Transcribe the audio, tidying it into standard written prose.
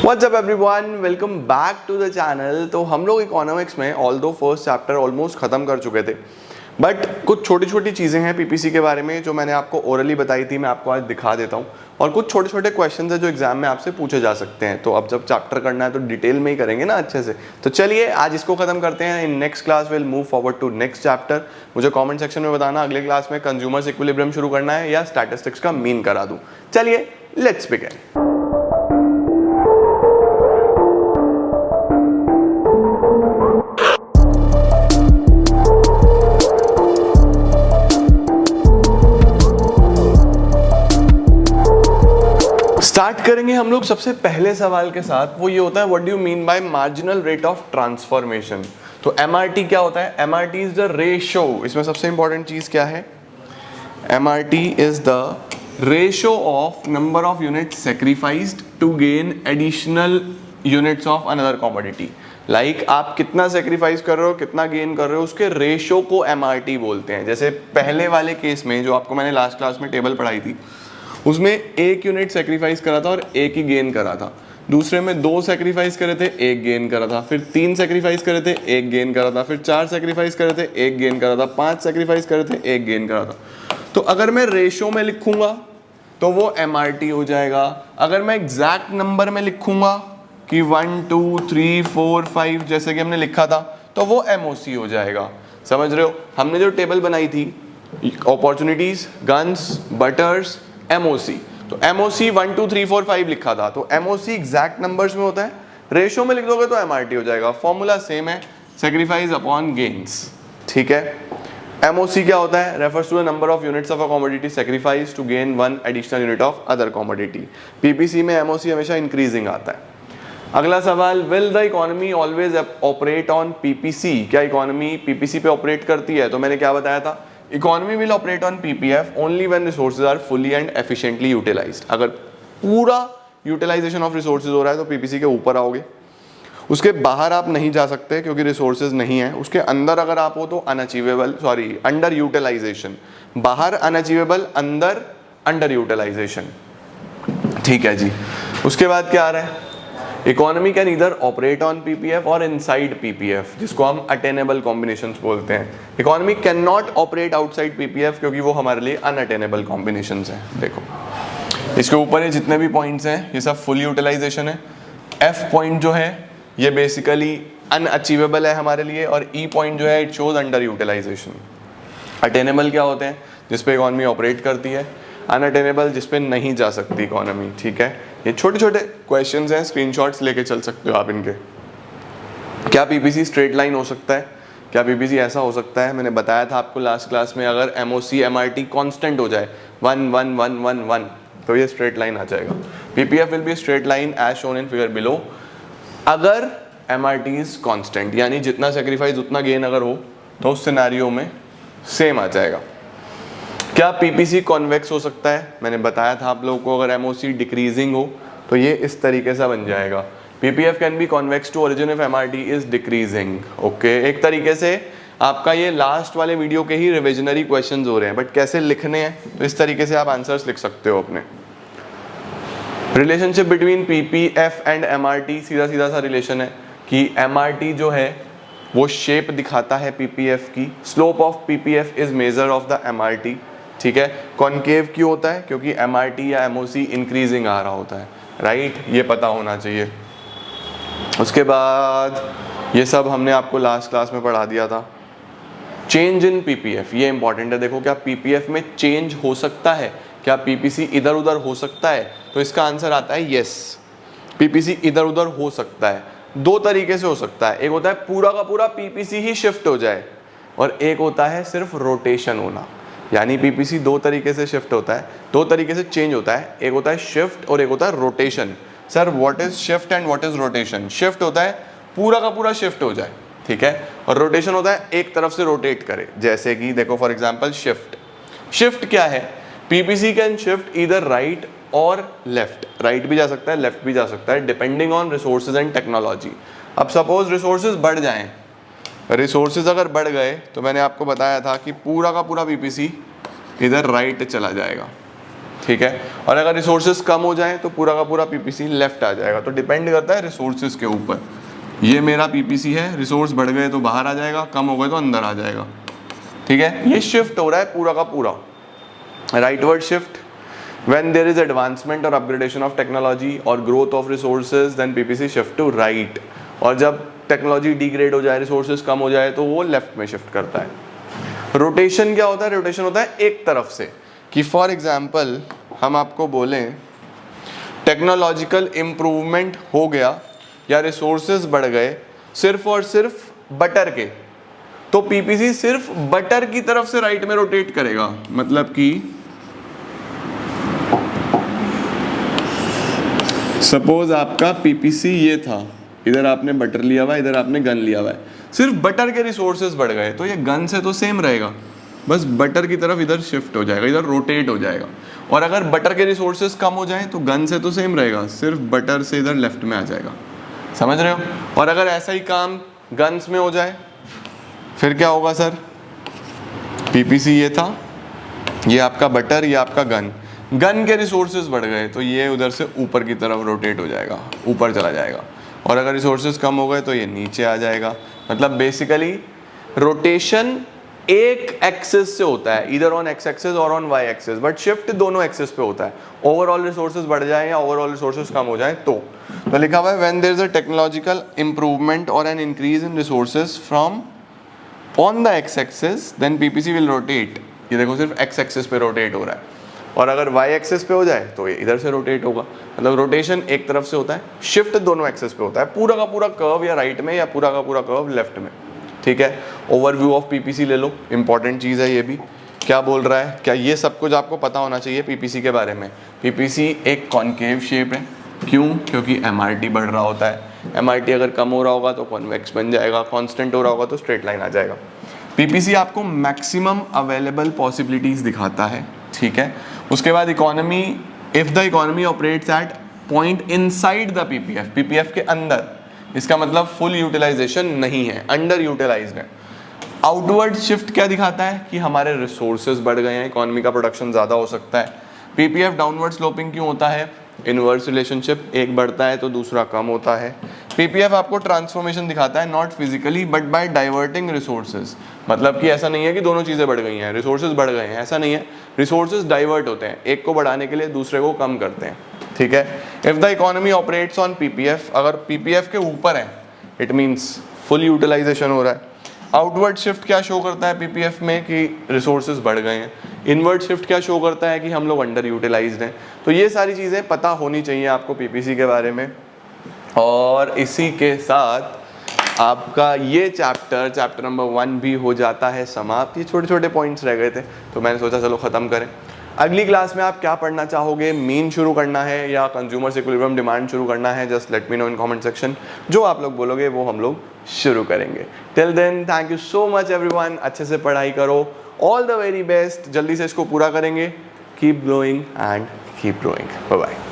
What's up everyone? Welcome back to the channel। तो हम लोग इकोनॉमिक्स में ऑल्दो फर्स्ट चैप्टर ऑलमोस्ट ख़त्म कर चुके थे, बट कुछ छोटी छोटी चीज़ें हैं पीपीसी के बारे में जो मैंने आपको ओरली बताई थी, मैं आपको आज दिखा देता हूँ। और कुछ छोटे छोटे क्वेश्चंस हैं जो एग्जाम में आपसे पूछे जा सकते हैं। तो अब जब चैप्टर करना है तो डिटेल में ही करेंगे ना अच्छे से। तो चलिए आज इसको खत्म करते हैं। In next class will move forward to next chapter. मुझे कमेंट सेक्शन में बताना अगले क्लास में कंज्यूमर्स इक्विलिब्रियम शुरू करना है या स्टैटिस्टिक्स का मीन करा दूँ। चलिए लेट्स बिगिन। स्टार्ट करेंगे हम लोग सबसे पहले सवाल के साथ। वो ये होता है, what do you mean by marginal rate of transformation. तो एमआरटी क्या होता है? MRT is the ratio. इसमें सबसे इंपॉर्टेंट चीज क्या है? MRT is the ratio of number of unit sacrificed to gain additional units of another commodity. Like आप कितना सेक्रीफाइस कर रहे हो, कितना गेन कर रहे हो, उसके रेशो को एमआरटी बोलते हैं। जैसे पहले वाले केस में जो आपको मैंने लास्ट क्लास में टेबल पढ़ाई थी, उसमें एक यूनिट सेक्रीफाइस करा था और एक ही गेन करा था। दूसरे में 2 सेक्रीफाइस करे थे, एक गेन करा था। फिर 3 सेक्रीफाइस करे थे, एक गेन करा था। फिर 4 सेक्रीफाइस करे थे, एक गेन करा था। 5 सेक्रीफाइस करे थे, एक गेन करा था। तो अगर मैं रेशो में लिखूंगा तो वो एमआरटी हो जाएगा। अगर मैं एग्जैक्ट नंबर में लिखूंगा कि 1 2 3 4 5 जैसे कि हमने लिखा था, तो वो एमओसी हो जाएगा। समझ रहे हो? हमने जो टेबल बनाई थी, अपॉर्चुनिटीज, गन्स, बटर्स, एमओसी, तो एमओसी 1 2 3 4 5 लिखा था, तो एमओसी एग्जैक्ट नंबर्स में होता है। रेशो में लिख दोगे तो एमआरटी हो जाएगा। फॉर्मूला सेम है, सेक्रीफाइस अपॉन गेन्स। ठीक है। एमओसी क्या होता है? Refers to the number of units of a commodity sacrifice to gain 1 additional unit of other commodity. PPC में एमओसी हमेशा इंक्रीजिंग आता है। अगला सवाल, will the economy always operate on PPC. क्या इकोनॉमी पीपीसी पे ऑपरेट करती है? तो मैंने क्या बताया था, economy will operate on PPF only when resources are fully and efficiently utilised. अगर पूरा यूटिलाइजेशन ऑफ रिसोर्सेज हो रहा है तो पीपीसी के ऊपर आओगे। उसके बाहर आप नहीं जा सकते क्योंकि रिसोर्सेज नहीं है। उसके अंदर अगर आप हो तो अनअचीवेबल, सॉरी, अंडर यूटिलाइजेशन। बाहर अनअचीवेबल, अंदर अंडर यूटिलाइजेशन। ठीक है जी। उसके बाद क्या आ रहा है? इकोनॉमी कैन इधर ऑपरेट ऑन पीपीएफ और इनसाइड पीपीएफ, जिसको हम अटेनेबल कॉम्बिनेशंस बोलते हैं। Economy can not operate outside PPF क्योंकि वो हमारे लिए अनअटेनेबल कॉम्बिनेशंस हैं। देखो इसके ऊपर ये जितने भी पॉइंट्स हैं ये सब फुल यूटिलाइजेशन है। एफ पॉइंट जो है ये बेसिकली अनअचीवेबल है हमारे लिए, और ई पॉइंट जो है it shows under utilisation. Attainable क्या होते हैं? जिसपे इकोनॉमी ऑपरेट करती है। अनअटेनेबल जिसपे नहीं जा सकती इकोनॉमी। ठीक है। ये छोटे छोटे क्वेश्चंस हैं, स्क्रीनशॉट्स लेके चल सकते हो आप इनके। क्या पीपीसी स्ट्रेट लाइन हो सकता है? क्या पीपीसी ऐसा हो सकता है? मैंने बताया था आपको लास्ट क्लास में, अगर एमओसी एमआरटी कांस्टेंट हो जाए 1 1 1 1 1 तो ये स्ट्रेट लाइन आ जाएगा। PPF will be straight line as shown in figure below अगर एमआरटी इज कांस्टेंट, यानी जितना सेक्रीफाइस उतना गेन अगर हो तो उस सिनेरियो में सेम आ जाएगा। क्या पीपीसी कॉन्वेक्स हो सकता है? मैंने बताया था आप लोगों को, अगर एमओसी डिक्रीजिंग हो तो ये इस तरीके से बन जाएगा। PPF can be convex to origin if MRT is decreasing. Okay, एक तरीके से आपका ये लास्ट वाले वीडियो के ही रिविजनरी क्वेश्चंस हो रहे हैं, बट कैसे लिखने हैं तो इस तरीके से आप आंसर्स लिख सकते हो अपने। Relationship between PPF and MRT, सीधा सीधा सा रिलेशन है कि एमआरटी जो है वो शेप दिखाता है पीपीएफ की। Slope of PPF is measure of the MRT. ठीक है। कॉन्केव क्यों होता है? क्योंकि एमआरटी या एमओसी इंक्रीजिंग आ रहा होता है। राइट, ये पता होना चाहिए। उसके बाद ये सब हमने आपको लास्ट क्लास में पढ़ा दिया था। चेंज इन पीपीएफ, ये इंपॉर्टेंट है। देखो, क्या पीपीएफ में चेंज हो सकता है? क्या पीपीसी इधर उधर हो सकता है? तो इसका आंसर आता है यस, पीपीसी इधर उधर हो सकता है। 2 तरीके से हो सकता है। एक होता है पूरा का पूरा पीपीसी ही शिफ्ट हो जाए, और एक होता है सिर्फ रोटेशन होना। यानी पीपीसी 2 तरीके से शिफ्ट होता है, 2 तरीके से चेंज होता है। एक होता है शिफ्ट और एक होता है rotation. Sir what is shift and what is rotation? Shift होता है पूरा का पूरा शिफ्ट हो जाए, ठीक है, और रोटेशन होता है एक तरफ से रोटेट करे। जैसे कि देखो फॉर एग्जांपल शिफ्ट। शिफ्ट क्या है? पीपीसी कैन शिफ्ट इधर राइट और लेफ्ट। राइट भी जा सकता है, लेफ्ट भी जा सकता है, depending on resources and technology. अब सपोज रिसोर्सेज बढ़ जाएं, रिसोर्सेज अगर बढ़ गए तो मैंने आपको बताया था कि पूरा का पूरा पीपीसी इधर राइट चला जाएगा। ठीक है। और अगर रिसोर्सेज कम हो जाए तो पूरा का पूरा पीपीसी लेफ्ट आ जाएगा। तो डिपेंड करता है रिसोर्सेज के ऊपर। ये मेरा पीपीसी है, रिसोर्स बढ़ गए तो बाहर आ जाएगा, कम हो गए तो अंदर आ जाएगा, ठीक है। ये शिफ्ट हो रहा है पूरा का पूरा, rightward shift. When there is advancement or upgradation of technology or growth of resources, then PPC shift to right. और जब टेक्नोलॉजी डिग्रेड हो जाए, रिसोर्सेज कम हो जाए, तो वो लेफ्ट में शिफ्ट करता है। रोटेशन क्या होता है? रोटेशन होता है एक तरफ से, कि फॉर एग्जाम्पल हम आपको बोलें टेक्नोलॉजिकल इम्प्रूवमेंट हो गया या रिसोर्सेज बढ़ गए सिर्फ और सिर्फ बटर के, तो पीपीसी सिर्फ बटर की तरफ से राइट में रोटेट करेगा। मतलब कि सपोज आपका पीपीसी ये था, इधर आपने बटर लिया हुआ है, इधर आपने गन लिया हुआ है, सिर्फ बटर के रिसोर्सेज बढ़ गए तो ये गन से तो सेम रहेगा, बस बटर की तरफ इधर शिफ्ट हो जाएगा, इधर रोटेट हो जाएगा। और अगर बटर के रिसोर्सेज कम हो जाएं तो गन से तो सेम रहेगा, सिर्फ बटर से इधर लेफ्ट में आ जाएगा। समझ रहे हो? और अगर ऐसा ही काम गन्स में हो जाए फिर क्या होगा सर? पीपीसी ये था, ये आपका बटर, ये आपका गन, गन के रिसोर्सेज बढ़ गए तो ये उधर से ऊपर की तरफ रोटेट हो जाएगा, ऊपर चला जाएगा। और अगर रिसोर्सेज कम हो गए तो ये नीचे आ जाएगा। मतलब बेसिकली रोटेशन एक एक्सिस से होता है, इधर ऑन एक्स एक्सिस और on Y axis, but shift दोनों एक्सिस पे होता है। ओवरऑल रिसोर्सेज बढ़ जाए या ओवरऑल रिसोर्सेज कम हो जाए तो लिखा हुआ है when there is a technological improvement और an increase in resources from on the X axis then PPC will rotate. ये देखो सिर्फ एक्स एक्सिस पे रोटेट हो रहा है, और अगर वाई एक्सिस पे हो जाए तो ये इधर से रोटेट होगा। मतलब रोटेशन एक तरफ से होता है, शिफ्ट दोनों एक्सिस पे होता है, पूरा का पूरा कर्व या राइट में या पूरा का पूरा कर्व लेफ्ट में, ठीक है। ओवरव्यू ऑफ पीपीसी ले लो, इंपॉर्टेंट चीज़ है ये भी। क्या बोल रहा है? क्या ये सब कुछ आपको पता होना चाहिए पीपीसी के बारे में? पीपीसी एक कॉनकेव शेप है, क्यों? क्योंकि एमआरटी बढ़ रहा होता है। एमआरटी अगर कम हो रहा होगा तो कॉन्वेक्स बन जाएगा, कांस्टेंट हो रहा होगा तो स्ट्रेट लाइन आ जाएगा। पीपीसी आपको मैक्सिमम अवेलेबल पॉसिबिलिटीज़ दिखाता है, ठीक है। उसके बाद economy, if the economy operates at point inside the PPF, PPF के अंदर, इसका मतलब फुल यूटिलाइजेशन नहीं है, अंडर यूटिलाइज्ड है। आउटवर्ड शिफ्ट क्या दिखाता है? कि हमारे रिसोर्सेज बढ़ गए हैं, इकोनॉमी का प्रोडक्शन ज़्यादा हो सकता है। पीपीएफ डाउनवर्ड स्लोपिंग क्यों होता है? इनवर्स रिलेशनशिप, एक बढ़ता है तो दूसरा कम होता है। पीपीएफ आपको ट्रांसफॉर्मेशन दिखाता है, not physically but by diverting resources. मतलब कि ऐसा नहीं है कि दोनों चीज़ें बढ़ गई हैं, रिसोर्सेज बढ़ गए हैं, ऐसा नहीं है। रिसोर्सेज डाइवर्ट होते हैं, एक को बढ़ाने के लिए दूसरे को कम करते हैं, ठीक है। If the economy operates on PPF, अगर पीपीएफ के ऊपर है इट मीन्स फुल यूटिलाइजेशन हो रहा है। आउटवर्ड शिफ्ट क्या शो करता है पीपीएफ में? कि रिसोर्सेज बढ़ गए हैं। इनवर्ड शिफ्ट क्या शो करता है? कि हम लोग अंडर यूटिलाइज्ड हैं। तो ये सारी चीज़ें पता होनी चाहिए आपको पीपीसी के बारे में। और इसी के साथ आपका ये चैप्टर नंबर 1 भी हो जाता है समाप्त। ये छोटे छोटे पॉइंट्स रह गए थे तो मैंने सोचा चलो ख़त्म करें। अगली क्लास में आप क्या पढ़ना चाहोगे? मीन शुरू करना है या कंज्यूमर इक्विलिब्रियम डिमांड शुरू करना है? Just let me know in comment section. जो आप लोग बोलोगे वो हम लोग शुरू करेंगे। Till then thank you so much everyone. अच्छे से पढ़ाई करो, ऑल द वेरी बेस्ट। जल्दी से इसको पूरा करेंगे। Keep growing and keep growing. Bye bye.